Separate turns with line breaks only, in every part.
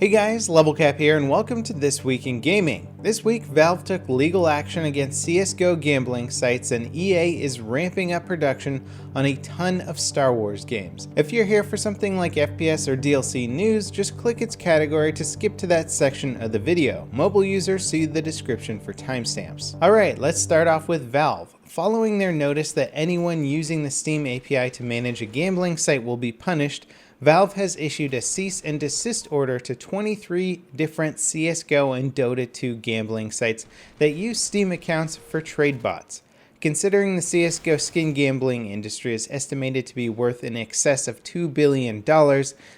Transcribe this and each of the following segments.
Hey guys, LevelCap here and welcome to This Week in Gaming. This week, Valve took legal action against CSGO gambling sites and EA is ramping up production on a ton of Star Wars games. If you're here for something like FPS or DLC news, just click its category to skip to that section of the video. Mobile users see the description for timestamps. Alright, let's start off with Valve. Following their notice that anyone using the Steam API to manage a gambling site will be punished, Valve has issued a cease and desist order to 23 different CSGO and Dota 2 gambling sites that use Steam accounts for trade bots. Considering the CSGO skin gambling industry is estimated to be worth in excess of $2 billion,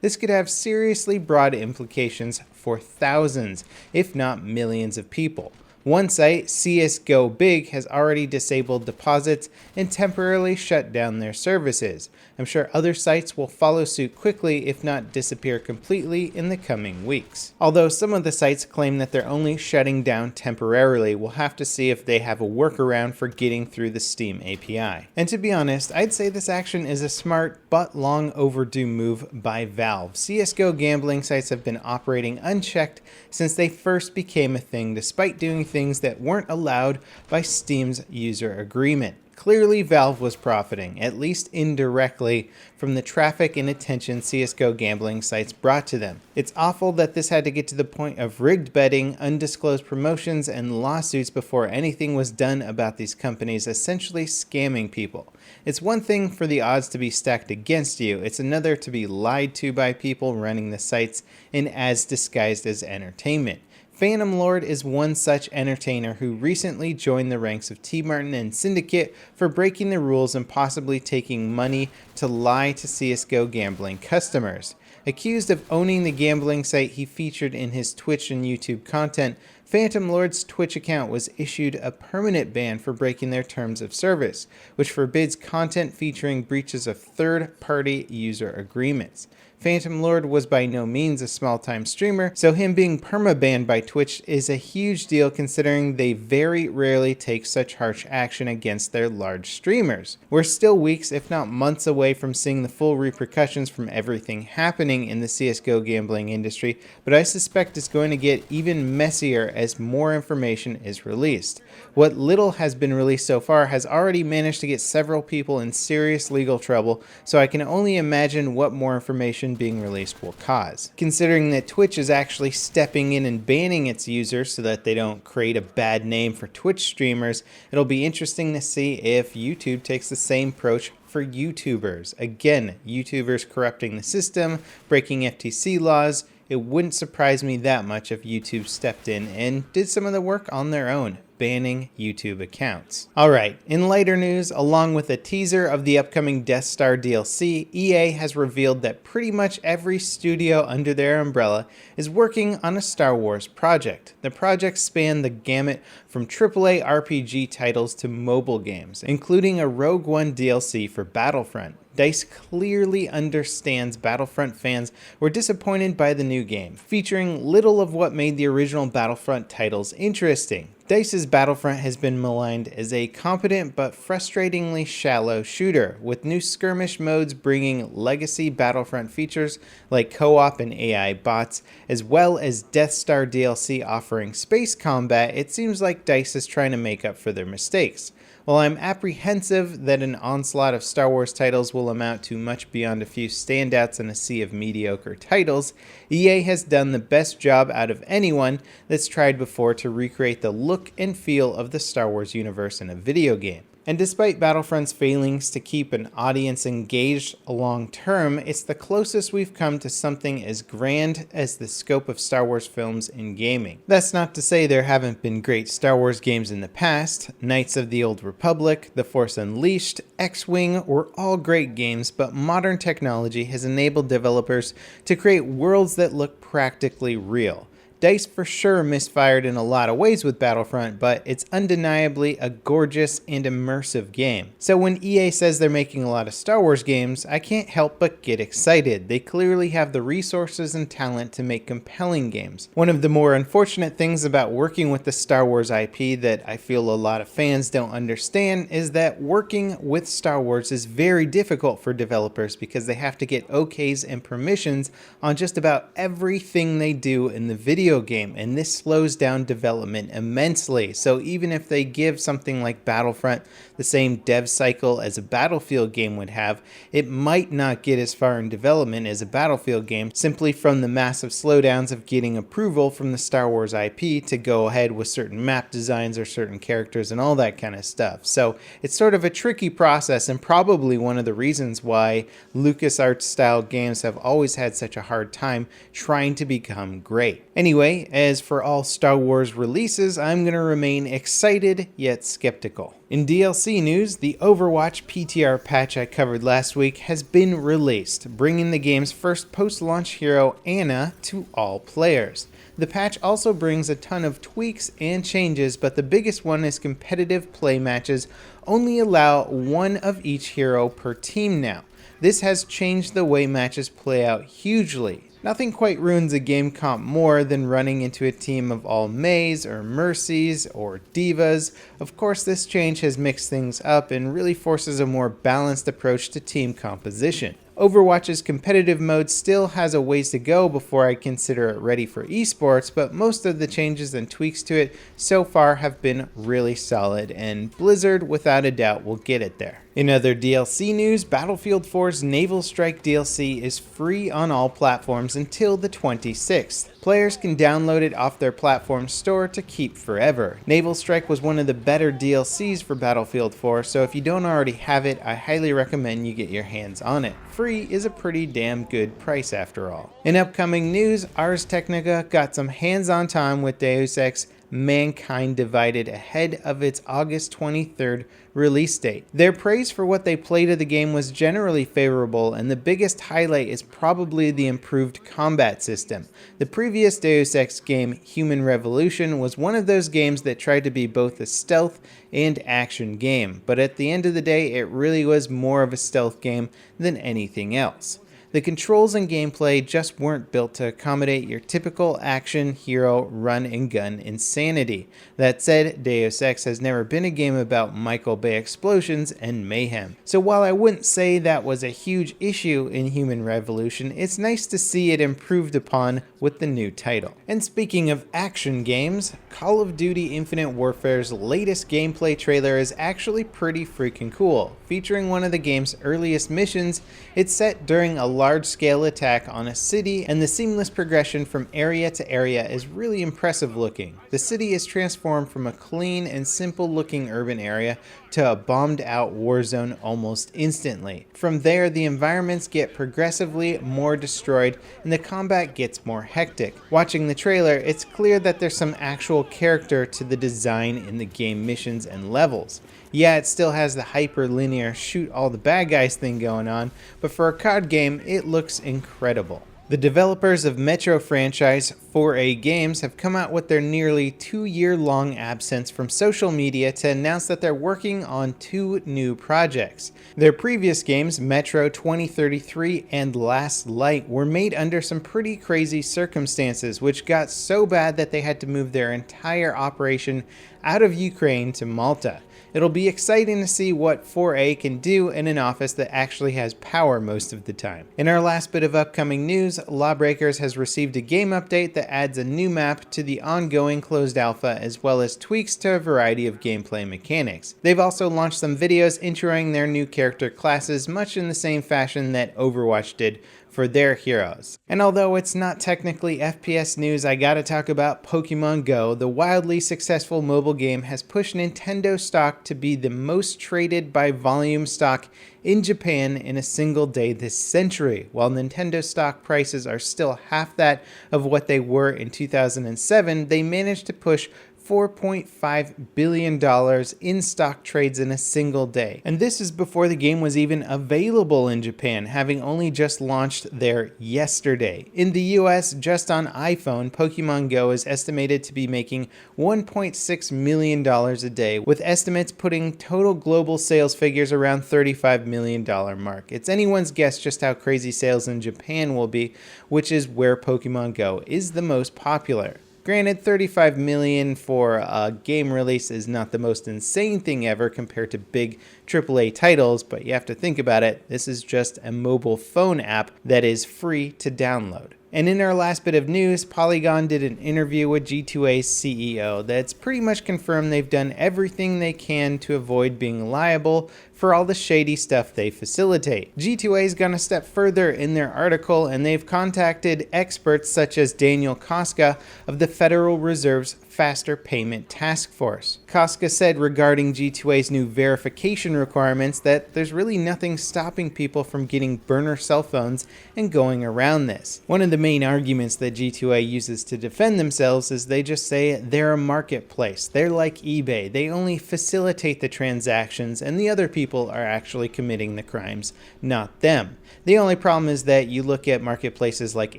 this could have seriously broad implications for thousands, if not millions of people. One site, CSGO Big, has already disabled deposits and temporarily shut down their services. I'm sure other sites will follow suit quickly, if not disappear completely, in the coming weeks. Although some of the sites claim that they're only shutting down temporarily, we'll have to see if they have a workaround for getting through the Steam API. And to be honest, I'd say this action is a smart but long overdue move by Valve. CSGO gambling sites have been operating unchecked since they first became a thing, despite doing things that weren't allowed by Steam's user agreement. Clearly, Valve was profiting, at least indirectly, from the traffic and attention CSGO gambling sites brought to them. It's awful that this had to get to the point of rigged betting, undisclosed promotions, and lawsuits before anything was done about these companies essentially scamming people. It's one thing for the odds to be stacked against you, it's another to be lied to by people running the sites in as disguised as entertainment. Phantom Lord is one such entertainer who recently joined the ranks of T. Martin and Syndicate for breaking the rules and possibly taking money to lie to CSGO gambling customers. Accused of owning the gambling site he featured in his Twitch and YouTube content, Phantom Lord's Twitch account was issued a permanent ban for breaking their terms of service, which forbids content featuring breaches of third-party user agreements. Phantom Lord was by no means a small-time streamer, so him being perma-banned by Twitch is a huge deal considering they very rarely take such harsh action against their large streamers. We're still weeks, if not months away from seeing the full repercussions from everything happening in the CSGO gambling industry, but I suspect it's going to get even messier as more information is released. What little has been released so far has already managed to get several people in serious legal trouble, so I can only imagine what more information being released will cause. Considering that Twitch is actually stepping in and banning its users so that they don't create a bad name for Twitch streamers, it'll be interesting to see if YouTube takes the same approach for YouTubers. Again, YouTubers corrupting the system, breaking FTC laws. It wouldn't surprise me that much if YouTube stepped in and did some of the work on their own, banning YouTube accounts. Alright, in lighter news, along with a teaser of the upcoming Death Star DLC, EA has revealed that pretty much every studio under their umbrella is working on a Star Wars project. The projects span the gamut from AAA RPG titles to mobile games, including a Rogue One DLC for Battlefront. DICE clearly understands Battlefront fans were disappointed by the new game, featuring little of what made the original Battlefront titles interesting. DICE's Battlefront has been maligned as a competent but frustratingly shallow shooter, with new skirmish modes bringing legacy Battlefront features like co-op and AI bots, as well as Death Star DLC offering space combat. It seems like DICE is trying to make up for their mistakes. While I'm apprehensive that an onslaught of Star Wars titles will amount to much beyond a few standouts in a sea of mediocre titles, EA has done the best job out of anyone that's tried before to recreate the look and feel of the Star Wars universe in a video game. And despite Battlefront's failings to keep an audience engaged long term, it's the closest we've come to something as grand as the scope of Star Wars films in gaming. That's not to say there haven't been great Star Wars games in the past. Knights of the Old Republic, The Force Unleashed, X-Wing were all great games, but modern technology has enabled developers to create worlds that look practically real. DICE for sure misfired in a lot of ways with Battlefront, but it's undeniably a gorgeous and immersive game. So when EA says they're making a lot of Star Wars games, I can't help but get excited. They clearly have the resources and talent to make compelling games. One of the more unfortunate things about working with the Star Wars IP that I feel a lot of fans don't understand is that working with Star Wars is very difficult for developers because they have to get OKs and permissions on just about everything they do in the video game, and this slows down development immensely. So even if they give something like Battlefront the same dev cycle as a Battlefield game would have, it might not get as far in development as a Battlefield game simply from the massive slowdowns of getting approval from the Star Wars IP to go ahead with certain map designs or certain characters and all that kind of stuff. So it's sort of a tricky process, and probably one of the reasons why LucasArts style games have always had such a hard time trying to become great. Anyway, as for all Star Wars releases, I'm going to remain excited yet skeptical. In DLC news, the Overwatch PTR patch I covered last week has been released, bringing the game's first post-launch hero, Ana, to all players. The patch also brings a ton of tweaks and changes, but the biggest one is competitive play matches only allow one of each hero per team now. This has changed the way matches play out hugely. Nothing quite ruins a game comp more than running into a team of all Meis or Mercies or Divas. Of course, this change has mixed things up and really forces a more balanced approach to team composition. Overwatch's competitive mode still has a ways to go before I consider it ready for esports, but most of the changes and tweaks to it so far have been really solid, and Blizzard without a doubt will get it there. In other DLC news, Battlefield 4's Naval Strike DLC is free on all platforms until the 26th. Players can download it off their platform store to keep forever. Naval Strike was one of the better DLCs for Battlefield 4, so if you don't already have it, I highly recommend you get your hands on it. Free is a pretty damn good price after all. In upcoming news, Ars Technica got some hands-on time with Deus Ex Mankind Divided ahead of its August 23rd release date. Their praise for what they played of the game was generally favorable, and the biggest highlight is probably the improved combat system. The previous Deus Ex game, Human Revolution, was one of those games that tried to be both a stealth and action game, but at the end of the day, it really was more of a stealth game than anything else. The controls and gameplay just weren't built to accommodate your typical action hero run and gun insanity. That said, Deus Ex has never been a game about Michael Bay explosions and mayhem. So while I wouldn't say that was a huge issue in Human Revolution, it's nice to see it improved upon with the new title. And speaking of action games, Call of Duty Infinite Warfare's latest gameplay trailer is actually pretty freaking cool. Featuring one of the game's earliest missions, it's set during a large-scale attack on a city, and the seamless progression from area to area is really impressive looking. The city is transformed from a clean and simple-looking urban area to a bombed-out war zone almost instantly. From there, the environments get progressively more destroyed and the combat gets more hectic. Watching the trailer, it's clear that there's some actual character to the design in the game missions and levels. Yeah, it still has the hyper-linear shoot all the bad guys thing going on, but for a COD game, it looks incredible. The developers of Metro franchise 4A Games have come out with their nearly 2-year-long absence from social media to announce that they're working on 2 new projects. Their previous games, Metro 2033 and Last Light, were made under some pretty crazy circumstances, which got so bad that they had to move their entire operation out of Ukraine to Malta. It'll be exciting to see what 4A can do in an office that actually has power most of the time. In our last bit of upcoming news, Lawbreakers has received a game update that adds a new map to the ongoing closed alpha as well as tweaks to a variety of gameplay mechanics. They've also launched some videos introing their new character classes much in the same fashion that Overwatch did for their heroes. And although it's not technically FPS news, I gotta talk about Pokemon Go. The wildly successful mobile game has pushed Nintendo stock to be the most traded by volume stock in Japan in a single day this century. While Nintendo stock prices are still half that of what they were in 2007, they managed to push $4.5 billion in stock trades in a single day. And this is before the game was even available in Japan, having only just launched there yesterday. In the US, just on iPhone, Pokemon Go is estimated to be making $1.6 million a day, with estimates putting total global sales figures around $35 million mark. It's anyone's guess just how crazy sales in Japan will be, which is where Pokemon Go is the most popular. Granted, 35 million for a game release is not the most insane thing ever compared to big AAA titles, but you have to think about it, this is just a mobile phone app that is free to download. And in our last bit of news, Polygon did an interview with G2A's CEO that's pretty much confirmed they've done everything they can to avoid being liable for all the shady stuff they facilitate. G2A's gone a step further in their article, and they've contacted experts such as Daniel Koska of the Federal Reserve's Faster Payment Task Force. Koska said regarding G2A's new verification requirements that there's really nothing stopping people from getting burner cell phones and going around this. One of the main arguments that G2A uses to defend themselves is they just say they're a marketplace. They're like eBay. They only facilitate the transactions, and the other people are actually committing the crimes, not them. The only problem is that you look at marketplaces like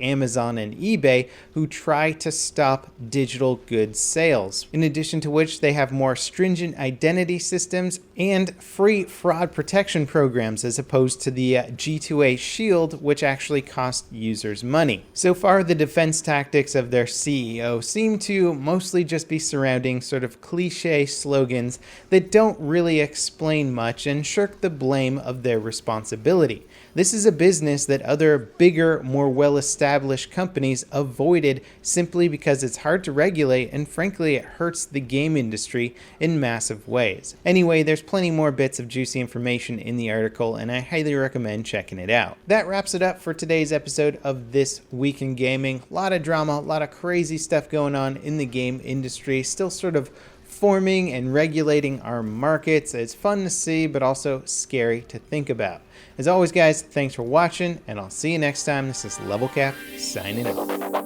Amazon and eBay who try to stop digital goods sales, in addition to which they have more stringent identity systems and free fraud protection programs as opposed to the G2A Shield, which actually cost users money. So far, the defense tactics of their CEO seem to mostly just be surrounding sort of cliche slogans that don't really explain much and shirk the blame of their responsibility. This is a business that other bigger, more well-established companies avoided simply because it's hard to regulate and frankly it hurts the game industry in massive ways. Anyway, there's plenty more bits of juicy information in the article and I highly recommend checking it out. That wraps it up for today's episode of This Week in Gaming. A lot of drama, a lot of crazy stuff going on in the game industry, still sort of forming and regulating our markets. It's fun to see, but also scary to think about. As always, guys, thanks for watching, and I'll see you next time. This is LevelCap signing out.